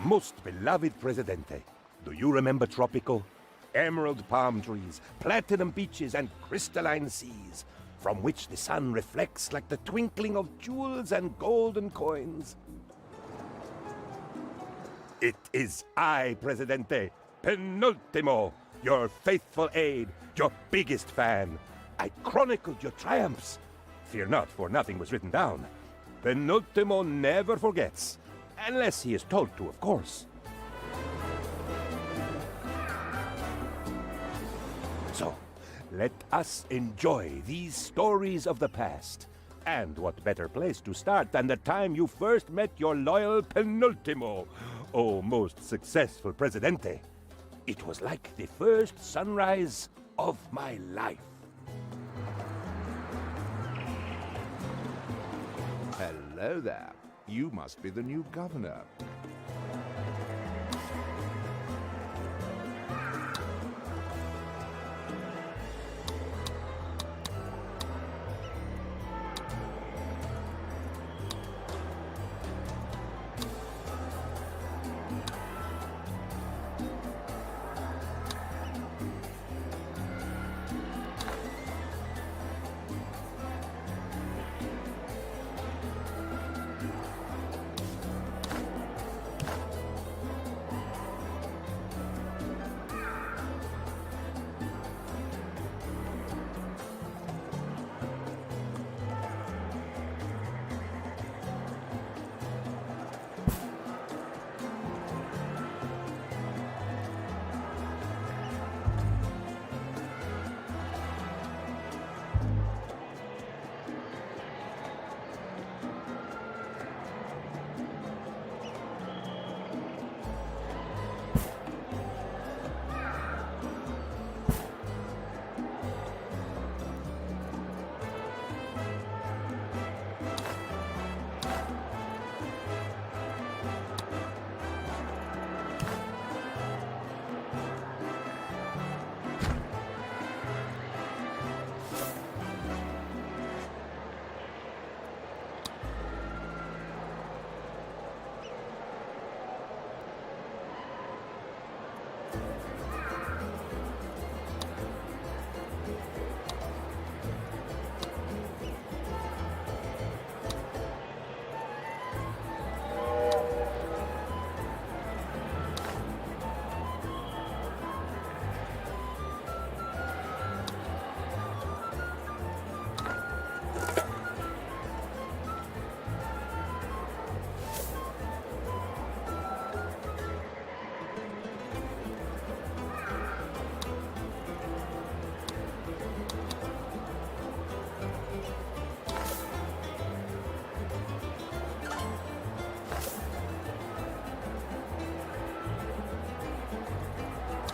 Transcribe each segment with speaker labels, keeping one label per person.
Speaker 1: Most beloved Presidente, do you remember Tropico? Emerald palm trees, platinum beaches, and crystalline seas, from which the sun reflects like the twinkling of jewels and golden coins. It is I, Presidente, Penultimo, your faithful aide, your biggest fan. I chronicled your triumphs. Fear not, for nothing was written down. Penultimo never forgets. Unless he is told to, of course. So, let us enjoy these stories of the past. And what better place to start than the time you first met your loyal Penultimo, oh, most successful Presidente. It was like the first sunrise of my life.
Speaker 2: Hello there. You must be the new governor.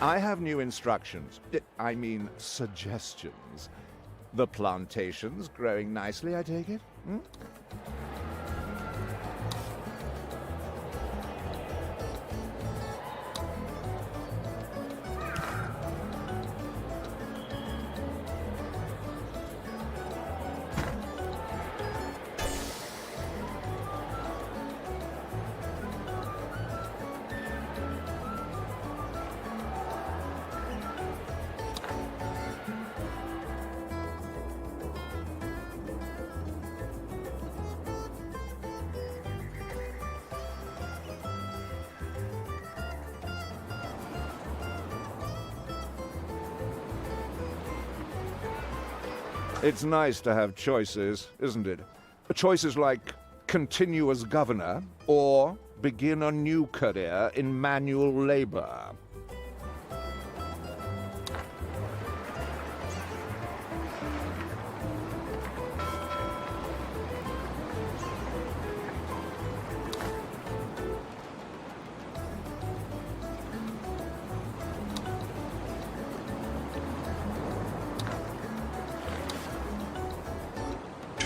Speaker 2: I have new instructions. I mean, suggestions. The plantation's growing nicely, I take it? Hmm? It's nice to have choices, isn't it? Choices like continue as governor or begin a new career in manual labor.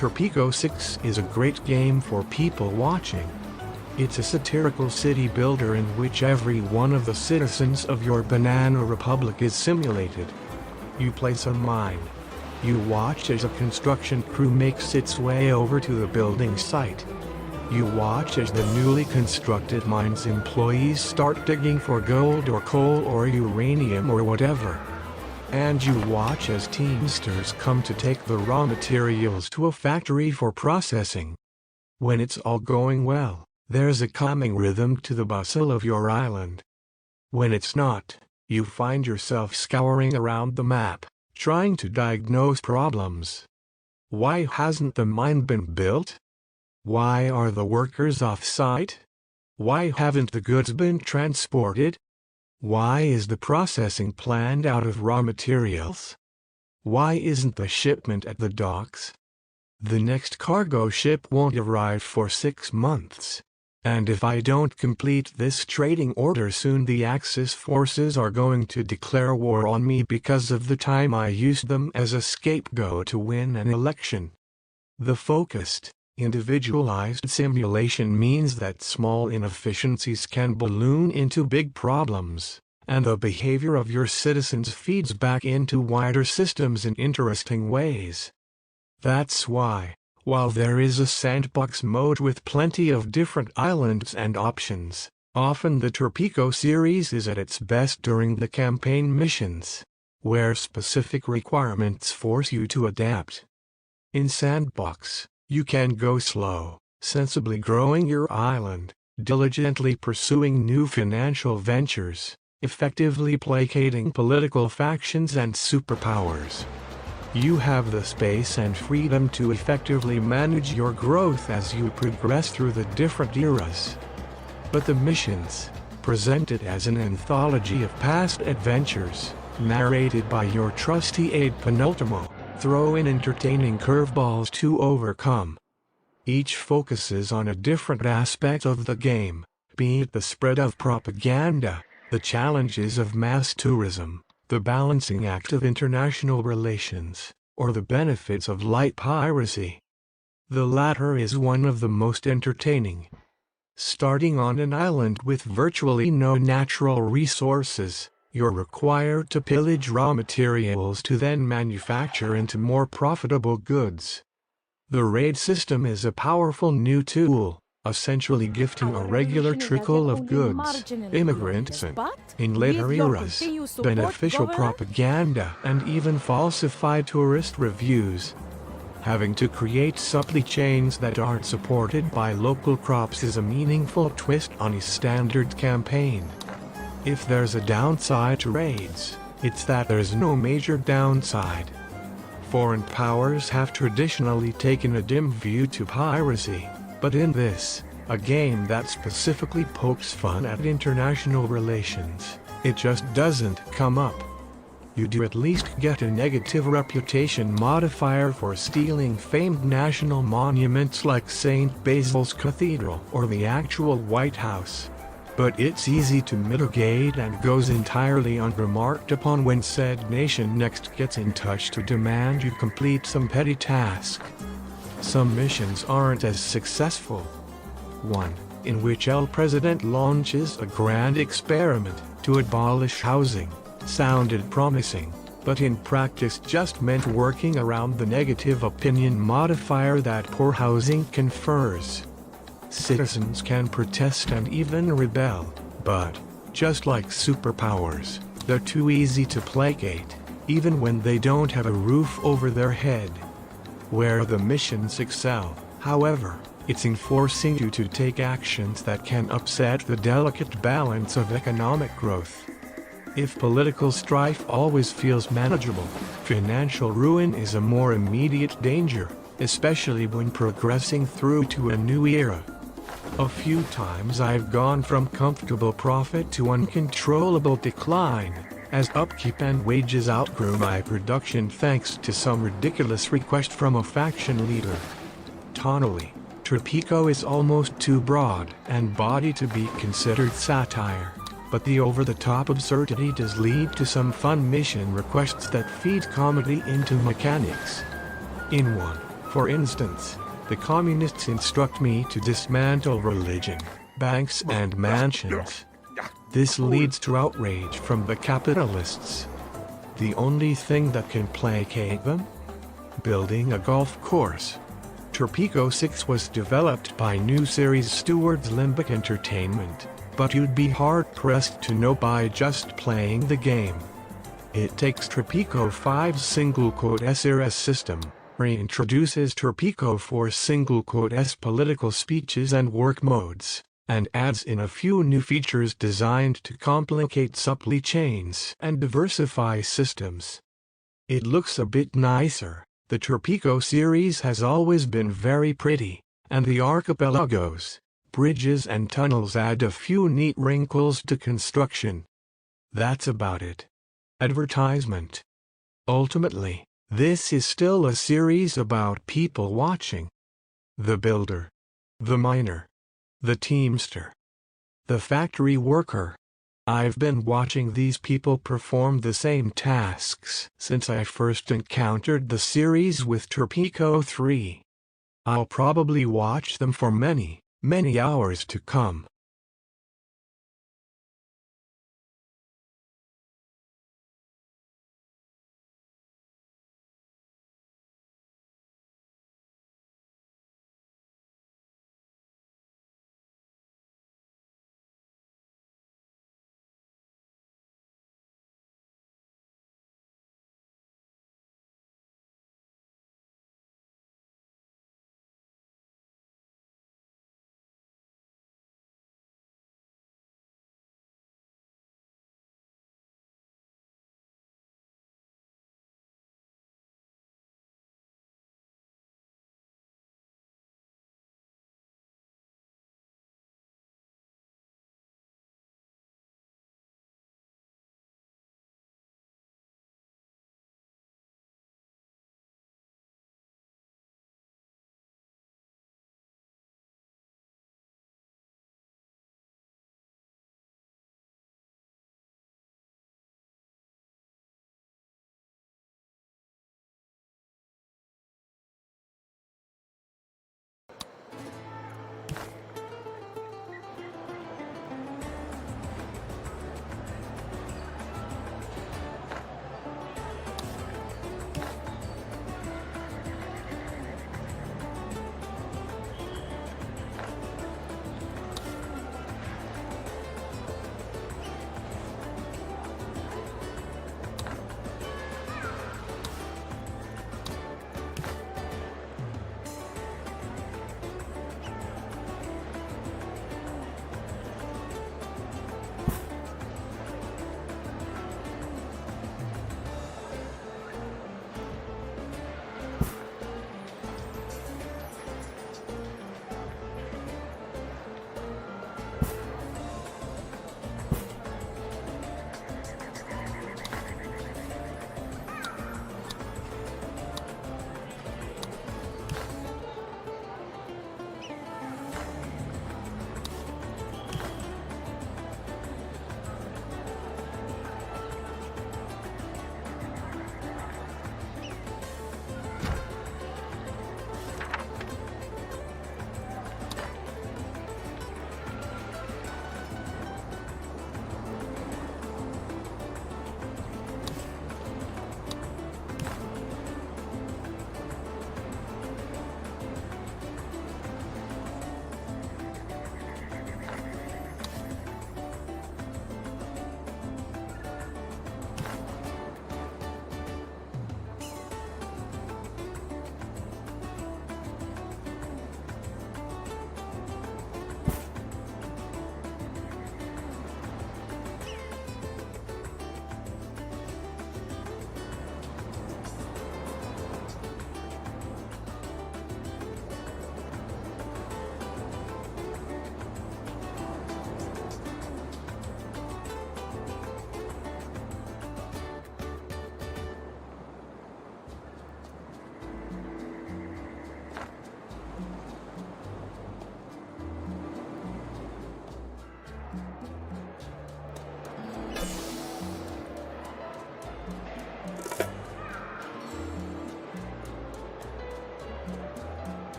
Speaker 3: Tropico 6 is a great game for people watching. It's a satirical city builder in which every one of the citizens of your banana republic is simulated. You place a mine. You watch as a construction crew makes its way over to the building site. You watch as the newly constructed mine's employees start digging for gold or coal or uranium or whatever. And you watch as teamsters come to take the raw materials to a factory for processing. When it's all going well, there's a calming rhythm to the bustle of your island. When it's not, you find yourself scouring around the map, trying to diagnose problems. Why hasn't the mine been built? Why are the workers off-site? Why haven't the goods been transported? Why is the processing planned out of raw materials? Why isn't the shipment at the docks? The next cargo ship won't arrive for 6 months. And if I don't complete this trading order soon, the Axis forces are going to declare war on me because of the time I used them as a scapegoat to win an election. The focused, individualized simulation means that small inefficiencies can balloon into big problems, and the behavior of your citizens feeds back into wider systems in interesting ways. That's why, while there is a sandbox mode with plenty of different islands and options, often the Tropico series is at its best during the campaign missions, where specific requirements force you to adapt. In Sandbox, you can go slow, sensibly growing your island, diligently pursuing new financial ventures, effectively placating political factions and superpowers. You have the space and freedom to effectively manage your growth as you progress through the different eras. But the missions, presented as an anthology of past adventures, narrated by your trusty aide Penultimo, throw in entertaining curveballs to overcome. Each focuses on a different aspect of the game, be it the spread of propaganda, the challenges of mass tourism, the balancing act of international relations, or the benefits of light piracy. The latter is one of the most entertaining. Starting on an island with virtually no natural resources, you're required to pillage raw materials to then manufacture into more profitable goods. The raid system is a powerful new tool, essentially gifting a regular trickle of goods, immigrants and, in later eras, beneficial propaganda and even falsified tourist reviews. Having to create supply chains that aren't supported by local crops is a meaningful twist on a standard campaign. If there's a downside to raids, it's that there's no major downside. Foreign powers have traditionally taken a dim view to piracy, but in this, a game that specifically pokes fun at international relations, it just doesn't come up. You do at least get a negative reputation modifier for stealing famed national monuments like St. Basil's Cathedral or the actual White House. But it's easy to mitigate and goes entirely unremarked upon when said nation next gets in touch to demand you complete some petty task. Some missions aren't as successful. One, in which El Presidente launches a grand experiment to abolish housing, sounded promising, but in practice just meant working around the negative opinion modifier that poor housing confers. Citizens can protest and even rebel, but, just like superpowers, they're too easy to placate, even when they don't have a roof over their head. Where the missions excel, however, it's in forcing you to take actions that can upset the delicate balance of economic growth. If political strife always feels manageable, financial ruin is a more immediate danger, especially when progressing through to a new era. A few times I've gone from comfortable profit to uncontrollable decline, as upkeep and wages outgrew my production thanks to some ridiculous request from a faction leader. Tonally, Tropico is almost too broad and bawdy to be considered satire, but the over-the-top absurdity does lead to some fun mission requests that feed comedy into mechanics. In one, For instance, the communists instruct me to dismantle religion, banks and mansions. This leads to outrage from the capitalists. The only thing that can placate them? Building a golf course. Tropico 6 was developed by new series stewards Limbic Entertainment, but you'd be hard-pressed to know by just playing the game. It takes Tropico 5's single-quote-SRS system, reintroduces Tropico 4's single-quote-S political speeches and work modes, and adds in a few new features designed to complicate supply chains and diversify systems. It looks a bit nicer. The Tropico series has always been very pretty, and the archipelagos, bridges and tunnels add a few neat wrinkles to construction. That's about it. Advertisement. Ultimately, this is still a series about people watching. The builder, the miner, the teamster, the factory worker. I've been watching these people perform the same tasks since I first encountered the series with Tropico 3. I'll probably watch them for many, many hours to come.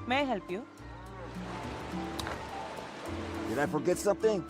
Speaker 4: May I help you?
Speaker 5: Did I forget something?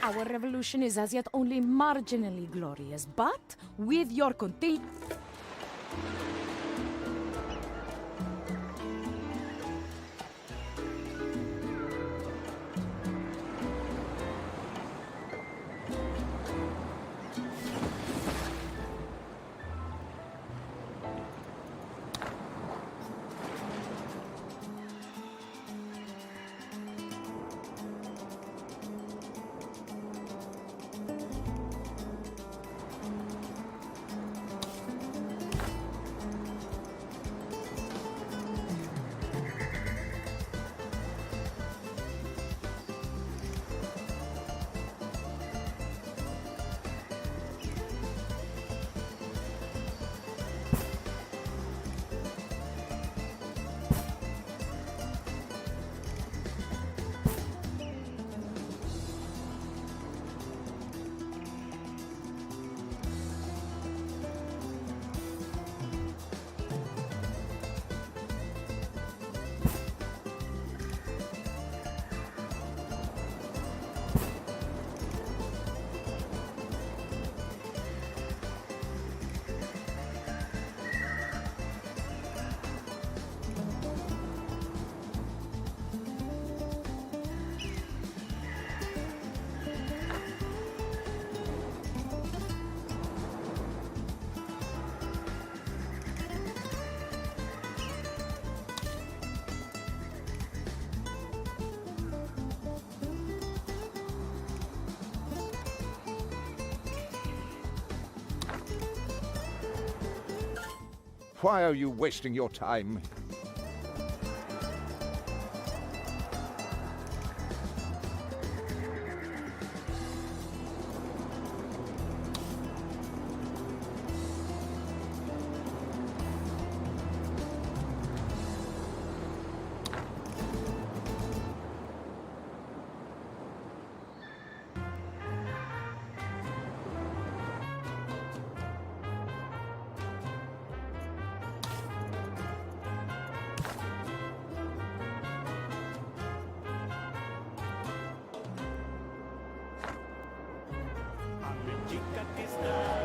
Speaker 6: Our revolution is as yet only marginally glorious, but with your continue...
Speaker 2: Why are you wasting your time?
Speaker 1: Chica que está